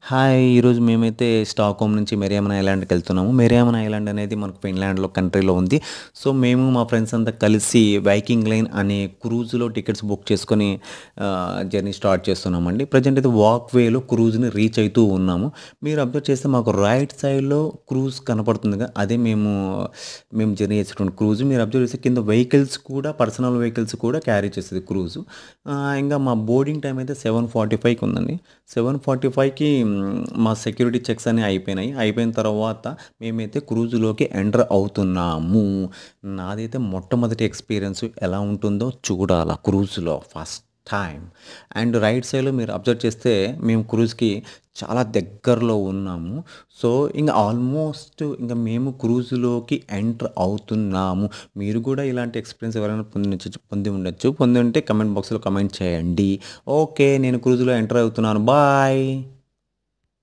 Hi! ఈరోజు మేమైతే Stockholm నుంచి మెరియామన్ ఐలాండ్‌కెళ్తున్నాము. మెరియామన్ ఐలాండ్ అనేది మనకు ఫిన్లాండ్‌లో కంట్రీలో ఉంది. సో, మేము మా ఫ్రెండ్స్ అంతా కలిసి వైకింగ్ లైన్ అనే క్రూజ్‌లో టికెట్స్ బుక్ చేసుకొని జర్నీ స్టార్ట్ చేస్తున్నామండి. ప్రెజెంట్ అయితే వాక్ వేలో క్రూజ్‌ని రీచ్ అయితూ ఉన్నాము. మీరు అబ్జర్వ్ చేస్తే మాకు రైట్ సైడ్‌లో క్రూజ్ కనపడుతుందిగా అదే మేము జర్నీ చేసేటువంటి క్రూజ్. మీరు అబ్జర్వ్ చేస్తే కింద వెహికల్స్ కూడా పర్సనల్ వెహికల్స్ కూడా క్యారీ చేస్తది క్రూజ్. ఇంగా మా బోర్డింగ్ టైమ్ అయితే 7:45కి ఉందండి. 7:45కి మా సెక్యూరిటీ చెక్స్ అన్నీ అయిపోయినాయి. అయిపోయిన తర్వాత మేమైతే క్రూజ్‌లోకి ఎంటర్ అవుతున్నాము. నాదైతే మొట్టమొదటి ఎక్స్‌పీరియన్స్ ఎలా ఉంటుందో చూడాల క్రూజ్‌లో ఫస్ట్ టైమ్. అండ్ రైట్ సైడ్‌లో మీరు అబ్జర్వ్ చేస్తే మేము క్రూజ్‌కి చాలా దగ్గరలో ఉన్నాము. సో, ఇంగ ఆల్మోస్ట్ ఇంగ మేము క్రూజ్‌లోకి ఎంటర్ అవుతున్నాము. మీరు కూడా ఇలాంటి ఎక్స్‌పీరియన్స్ ఎవరైనా పొంది ఉండొచ్చు. పొంది ఉంటే కామెంట్ బాక్స్‌లో కామెంట్ చేయండి. ఓకే. నేను క్రూజ్‌లో ఎంటర్ అవుతున్నాను. బాయ్.